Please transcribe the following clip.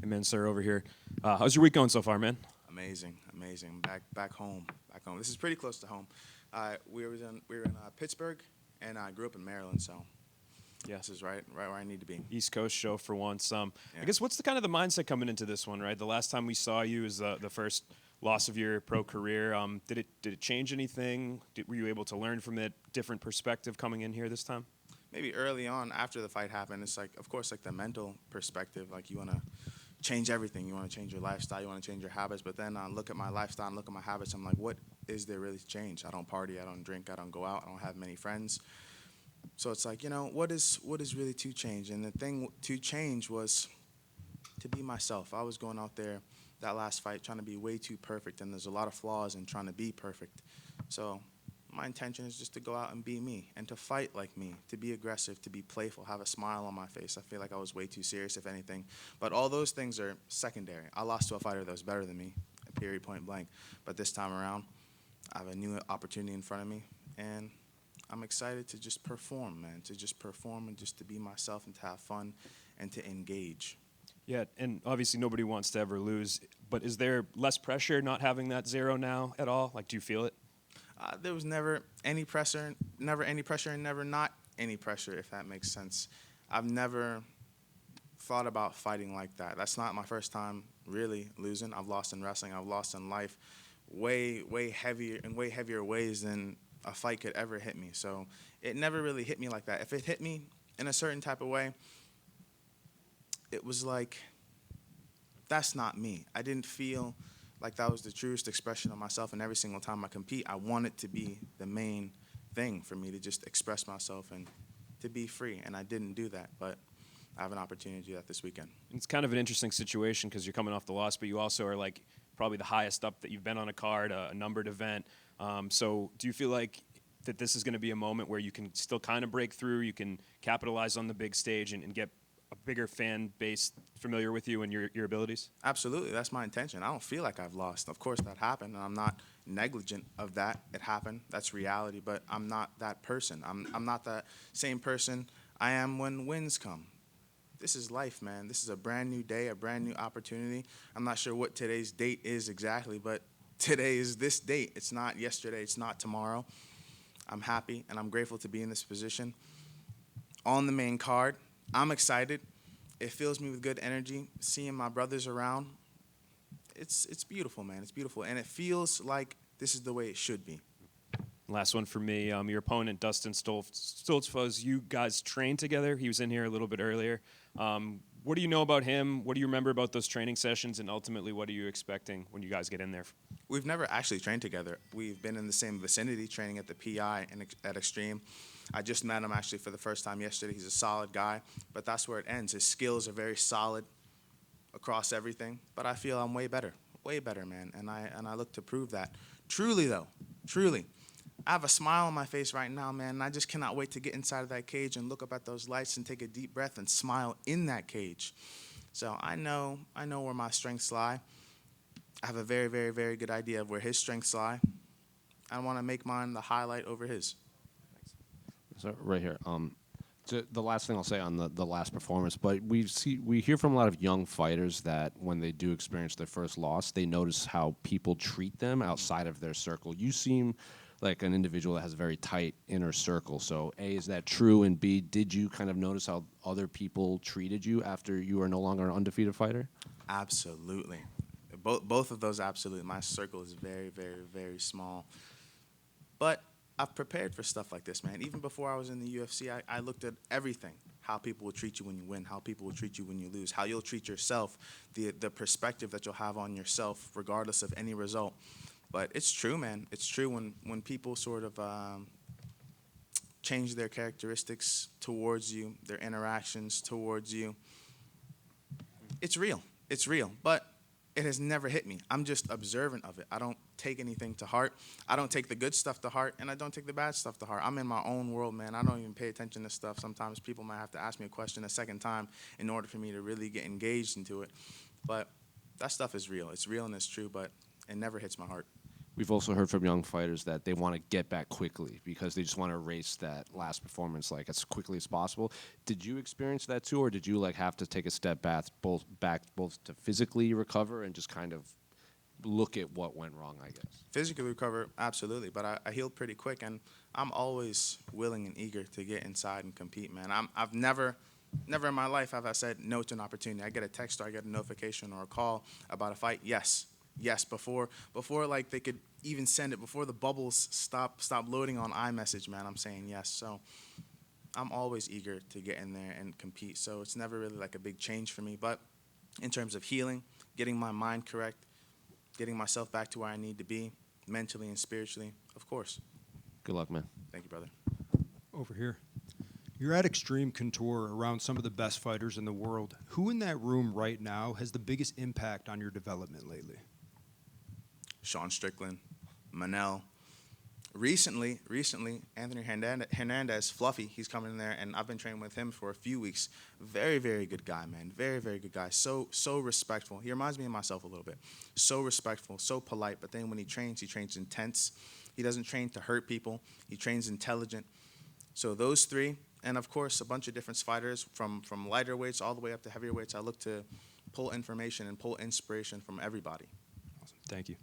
Hey, Mansur over here. How's your week going so far, man? Amazing, amazing. Back home. This is pretty close to home. We were in Pittsburgh, and I grew up in Maryland, so Yeah. this is right where I need to be. East Coast show for once. I Yeah. guess what's the kind of the mindset coming into this one, right? The last time we saw you is the first loss of your pro career. Did it change anything? Were you able to learn from it? Different perspective coming in here this time? Maybe early on after the fight happened, it's like, of course, like the mental perspective, like you want to change everything. You want to change your lifestyle. You want to change your habits. But then I look at my lifestyle and look at my habits. I'm like, what is there really to change? I don't party. I don't drink. I don't go out. I don't have many friends. So it's like, what is really to change? And the thing to change was to be myself. I was going out there that last fight trying to be way too perfect, and there's a lot of flaws in trying to be perfect. So my intention is just to go out and be me and to fight like me, to be aggressive, to be playful, have a smile on my face. I feel like I was way too serious, if anything. But all those things are secondary. I lost to a fighter that was better than me, period, point blank. But this time around, I have a new opportunity in front of me, and I'm excited to just perform, man, to just perform and just to be myself and to have fun and to engage. Yeah, and obviously nobody wants to ever lose. But is there less pressure not having that zero now at all? Like, do you feel it? There was never any pressure, and never not any pressure, if that makes sense. I've never thought about fighting like that. That's not my first time really losing. I've lost in wrestling. I've lost in life way heavier in way heavier ways than a fight could ever hit me. So it never really hit me like that. If it hit me in a certain type of way, it was like, that's not me. I didn't feel like that was the truest expression of myself, and every single time I compete, I want it to be the main thing for me to just express myself and to be free, and I didn't do that, but I have an opportunity to do that this weekend. It's kind of an interesting situation because you're coming off the loss, but you also are like probably the highest up that you've been on a card, a numbered event. So do you feel like that this is going to be a moment where you can still kind of break through, you can capitalize on the big stage and get a bigger fan base familiar with you and your abilities? Absolutely, that's my intention. I don't feel like I've lost. Of course that happened, and I'm not negligent of that. It happened, that's reality, but I'm not that person. I'm not that same person I am when wins come. This is life, man. This is a brand new day, a brand new opportunity. I'm not sure what today's date is exactly, but today is this date. It's not yesterday, it's not tomorrow. I'm happy and I'm grateful to be in this position. On the main card, I'm excited. It fills me with good energy. Seeing my brothers around, it's beautiful, man. It's beautiful, and it feels like this is the way it should be. Last one for me. Your opponent, Dustin Stoltzfus, you guys trained together. He was in here a little bit earlier. What do you know about him? What do you remember about those training sessions? And ultimately, what are you expecting when you guys get in there? We've never actually trained together. We've been in the same vicinity, training at the PI and at Extreme. I just met him actually for the first time yesterday. He's a solid guy, but that's where it ends. His skills are very solid across everything, but I feel I'm way better, man, and I look to prove that. Truly, though, truly, I have a smile on my face right now, man, and I just cannot wait to get inside of that cage and look up at those lights and take a deep breath and smile in that cage. So I know where my strengths lie. I have a very good idea of where his strengths lie. I want to make mine the highlight over his. So right here. So the last thing I'll say on the last performance, but we hear from a lot of young fighters that when they do experience their first loss, they notice how people treat them outside of their circle. You seem like an individual that has a very tight inner circle. So A, is that true? And B, did you kind of notice how other people treated you after you were no longer an undefeated fighter? Absolutely. Both of those, absolutely. My circle is very small. But I've prepared for stuff like this, man. Even before I was in the UFC, I looked at everything. How people will treat you when you win, how people will treat you when you lose, how you'll treat yourself, the perspective that you'll have on yourself regardless of any result. But it's true, man. It's true when people sort of change their characteristics towards you, their interactions towards you. It's real. It's real. But it has never hit me. I'm just observant of it. I don't take anything to heart. I don't take the good stuff to heart, and I don't take the bad stuff to heart. I'm in my own world, man. I don't even pay attention to stuff. Sometimes people might have to ask me a question a second time in order for me to really get engaged into it. But that stuff is real. It's real and it's true, but it never hits my heart. We've also heard from young fighters that they want to get back quickly because they just want to erase that last performance like as quickly as possible. Did you experience that too, or did you like have to take a step back both to physically recover and just kind of look at what went wrong, I guess? Physically recover, absolutely, but I healed pretty quick, and I'm always willing and eager to get inside and compete, man. I've never in my life have I said no to an opportunity. I get a text or I get a notification or a call about a fight. Yes, before like they could even send it, before the bubbles stop loading on iMessage, man, I'm saying yes. So I'm always eager to get in there and compete. So it's never really like a big change for me. But in terms of healing, getting my mind correct, getting myself back to where I need to be, mentally and spiritually, of course. Good luck, man. Thank you, brother. Over here. You're at Extreme Couture around some of the best fighters in the world. Who in that room right now has the biggest impact on your development lately? Sean Strickland, Manel. Recently, Anthony Hernandez, Fluffy, he's coming in there, and I've been training with him for a few weeks. Very, very good guy, man. Very, very good guy. So respectful. He reminds me of myself a little bit. So respectful, so polite, but then when he trains intense. He doesn't train to hurt people. He trains intelligent. So those three, and of course, a bunch of different fighters from lighter weights all the way up to heavier weights. I look to pull information and pull inspiration from everybody. Awesome. Thank you.